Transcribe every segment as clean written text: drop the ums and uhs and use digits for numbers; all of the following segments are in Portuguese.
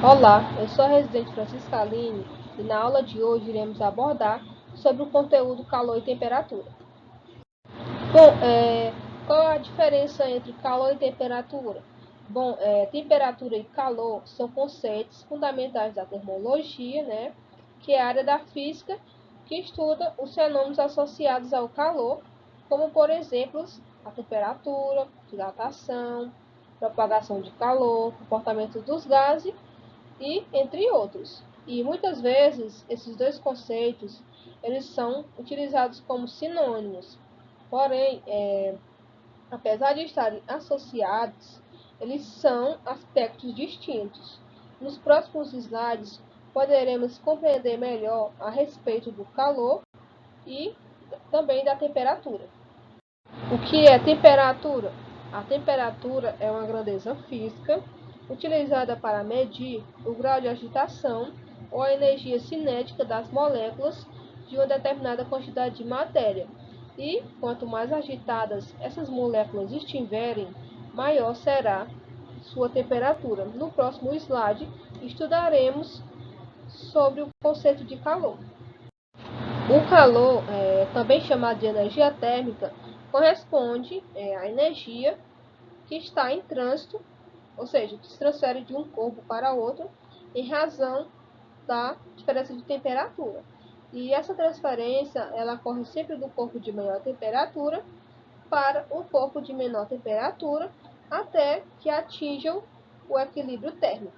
Olá, eu sou a residente Francisca Aline e na aula de hoje iremos abordar sobre o conteúdo calor e temperatura. Bom, qual a diferença entre calor e temperatura? Bom, temperatura e calor são conceitos fundamentais da termologia, né, que é a área da física que estuda os fenômenos associados ao calor, como por exemplo a temperatura, dilatação, propagação de calor, comportamento dos gases e entre outros. E muitas vezes esses dois conceitos eles são utilizados como sinônimos. Porém, apesar de estarem associados, eles são aspectos distintos. Nos próximos slides poderemos compreender melhor a respeito do calor e também da temperatura. O que é temperatura? A temperatura é uma grandeza física utilizada para medir o grau de agitação ou a energia cinética das moléculas de uma determinada quantidade de matéria. E quanto mais agitadas essas moléculas estiverem, maior será sua temperatura. No próximo slide, estudaremos sobre o conceito de calor. O calor, também chamado de energia térmica, corresponde à energia que está em trânsito, ou seja, que se transfere de um corpo para outro em razão da diferença de temperatura. E essa transferência ela ocorre sempre do corpo de maior temperatura para o corpo de menor temperatura até que atinjam o equilíbrio térmico.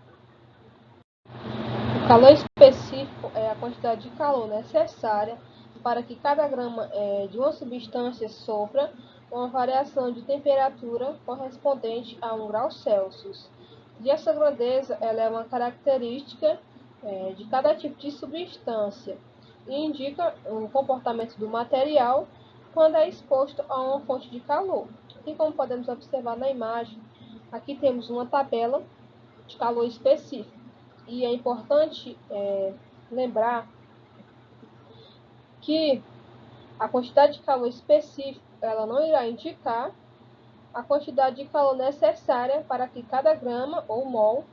O calor específico é a quantidade de calor necessária para que cada grama de uma substância sofra uma variação de temperatura correspondente a 1 grau Celsius. E essa grandeza ela é uma característica de cada tipo de substância e indica o comportamento do material quando é exposto a uma fonte de calor. E como podemos observar na imagem, aqui temos uma tabela de calor específico. E é importante lembrar que a quantidade de calor específico ela não irá indicar a quantidade de calor necessária para que cada grama ou mol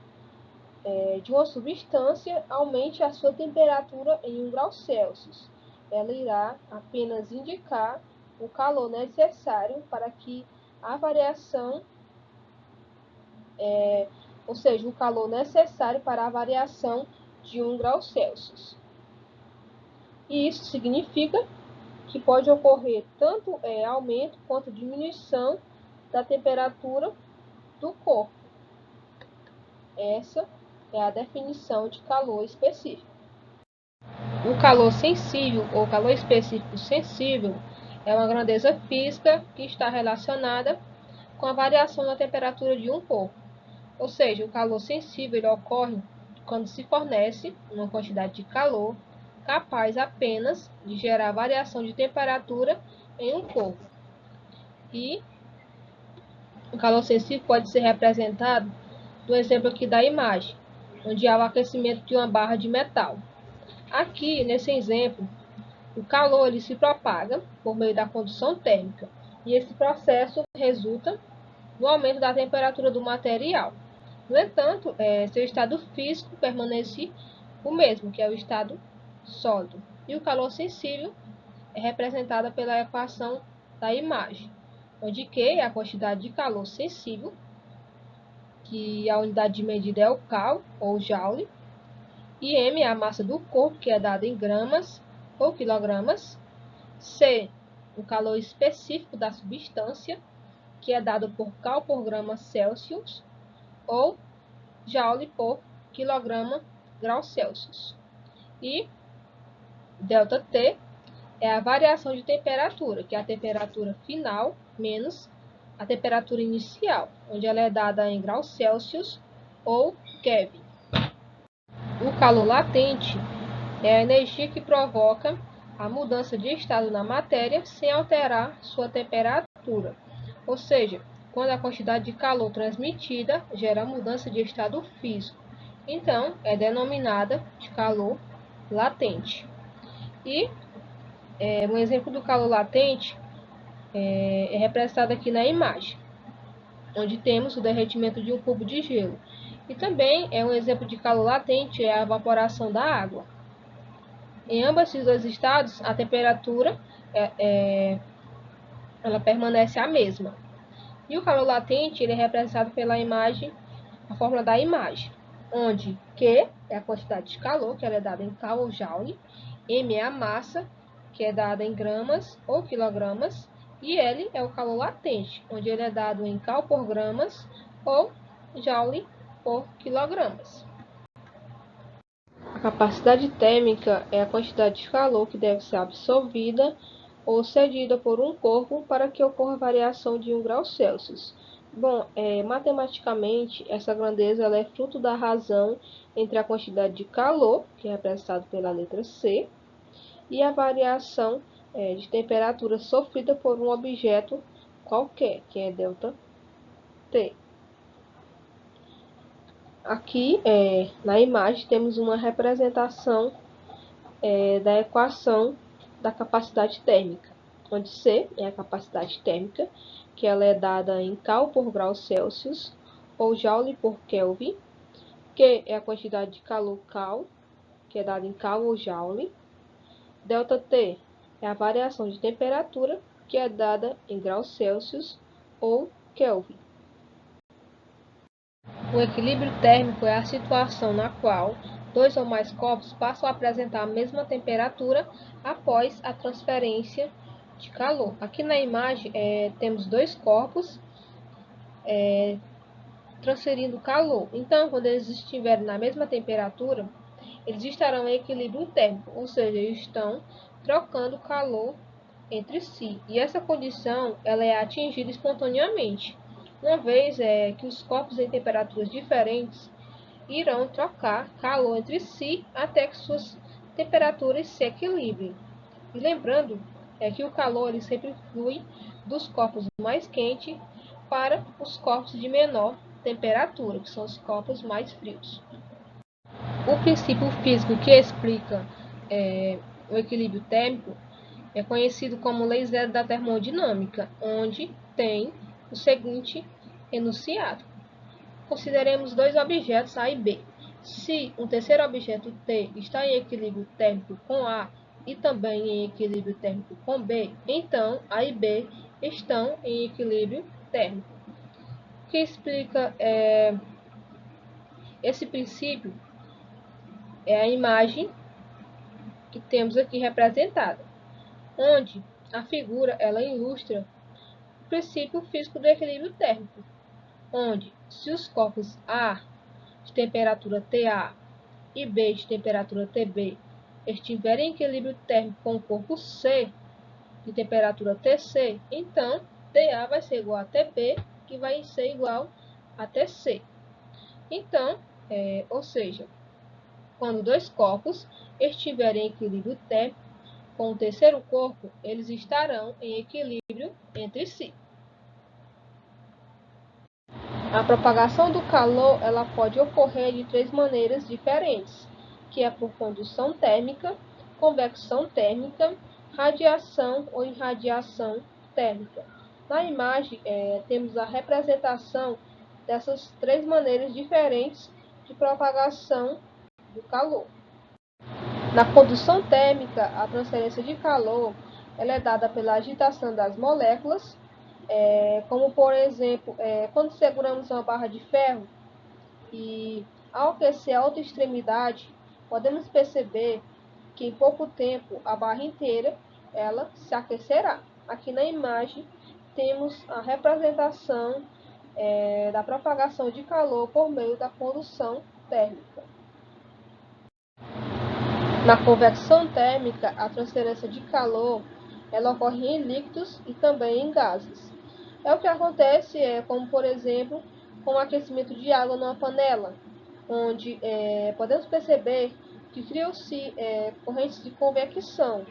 de uma substância aumente a sua temperatura em 1 grau Celsius. Ela irá apenas indicar o calor necessário para que a variação, ou seja, o calor necessário para a variação de 1 grau Celsius. E isso significa que pode ocorrer tanto aumento quanto diminuição da temperatura do corpo. Essa é a definição de calor específico. O calor sensível ou calor específico sensível é uma grandeza física que está relacionada com a variação da temperatura de um corpo. Ou seja, o calor sensível ele ocorre quando se fornece uma quantidade de calor capaz apenas de gerar variação de temperatura em um corpo. E o calor sensível pode ser representado no exemplo aqui da imagem, onde há o aquecimento de uma barra de metal. Aqui, nesse exemplo, o calor ele se propaga por meio da condução térmica, e esse processo resulta no aumento da temperatura do material. No entanto, seu estado físico permanece o mesmo, que é o estado sólido. E o calor sensível é representado pela equação da imagem, onde Q é a quantidade de calor sensível, que a unidade de medida é o cal, ou joule, e M é a massa do corpo, que é dada em gramas ou quilogramas, C, o calor específico da substância, que é dado por cal por grama Celsius, ou joule por quilograma grau Celsius. E ΔT é a variação de temperatura, que é a temperatura final menos a temperatura inicial, onde ela é dada em graus Celsius ou Kelvin. O calor latente é a energia que provoca a mudança de estado na matéria sem alterar sua temperatura. Ou seja, quando a quantidade de calor transmitida gera mudança de estado físico. Então, é denominada de calor latente. E um exemplo do calor latente é representado aqui na imagem, onde temos o derretimento de um cubo de gelo. E também um exemplo de calor latente é a evaporação da água. Em ambos esses dois estados, a temperatura ela permanece a mesma. E o calor latente ele é representado pela imagem, a fórmula da imagem, onde Q é a quantidade de calor, que ela é dada em cal ou joule, M é a massa, que é dada em gramas ou quilogramas, e L é o calor latente, onde ele é dado em cal por gramas ou joule por quilogramas. A capacidade térmica é a quantidade de calor que deve ser absorvida ou cedida por um corpo para que ocorra variação de 1 grau Celsius. Bom, matematicamente, essa grandeza ela é fruto da razão entre a quantidade de calor, que é representado pela letra C, e a variação de temperatura sofrida por um objeto qualquer, que é ΔT. Aqui, na imagem, temos uma representação da equação da capacidade térmica, onde C é a capacidade térmica, que ela é dada em cal por grau Celsius ou joule por Kelvin, Q é a quantidade de calor cal, que é dada em cal ou joule, ΔT é a variação de temperatura, que é dada em graus Celsius ou Kelvin. O equilíbrio térmico é a situação na qual dois ou mais corpos passam a apresentar a mesma temperatura após a transferência de calor. Aqui na imagem temos dois corpos transferindo calor. Então, quando eles estiverem na mesma temperatura, eles estarão em equilíbrio térmico, ou seja, eles estão trocando calor entre si. E essa condição ela é atingida espontaneamente, uma vez que os corpos em temperaturas diferentes irão trocar calor entre si até que suas temperaturas se equilibrem. E lembrando que o calor ele sempre flui dos corpos mais quentes para os corpos de menor temperatura, que são os corpos mais frios. O princípio físico que explica o equilíbrio térmico é conhecido como lei zero da termodinâmica, onde tem o seguinte enunciado. Consideremos dois objetos A e B. Se um terceiro objeto T está em equilíbrio térmico com A e também em equilíbrio térmico com B, então A e B estão em equilíbrio térmico. O que explica esse princípio é a imagem que temos aqui representada, onde a figura ela ilustra o princípio físico do equilíbrio térmico, onde se os corpos A de temperatura TA e B de temperatura TB estiverem em equilíbrio térmico com o corpo C de temperatura TC, então TA vai ser igual a TB, que vai ser igual a TC. Então, ou seja, quando dois corpos estiverem em equilíbrio térmico com o terceiro corpo, eles estarão em equilíbrio entre si. A propagação do calor ela pode ocorrer de três maneiras diferentes, que é por condução térmica, convecção térmica, radiação ou irradiação térmica. Na imagem, temos a representação dessas três maneiras diferentes de propagação do calor. Na condução térmica, a transferência de calor ela é dada pela agitação das moléculas, como por exemplo, quando seguramos uma barra de ferro e ao aquecer a outra extremidade, podemos perceber que em pouco tempo a barra inteira ela se aquecerá. Aqui na imagem temos a representação da propagação de calor por meio da condução térmica. Na convecção térmica, a transferência de calor ela ocorre em líquidos e também em gases. É o que acontece, como por exemplo, com o aquecimento de água numa panela, onde podemos perceber que criam-se correntes de convecção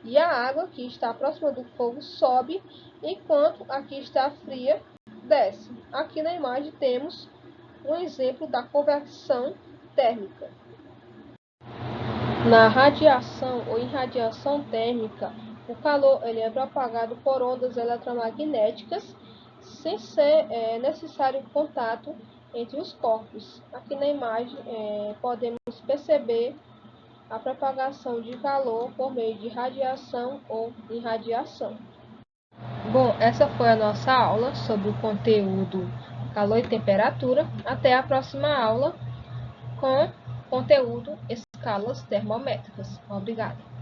e a água que está próxima do fogo sobe, enquanto a que está fria desce. Aqui na imagem temos um exemplo da convecção térmica. Na radiação ou irradiação térmica, o calor ele é propagado por ondas eletromagnéticas sem ser necessário contato entre os corpos. Aqui na imagem podemos perceber a propagação de calor por meio de radiação ou irradiação. Bom, essa foi a nossa aula sobre o conteúdo calor e temperatura. Até a próxima aula com conteúdo escalas termométricas. Obrigada.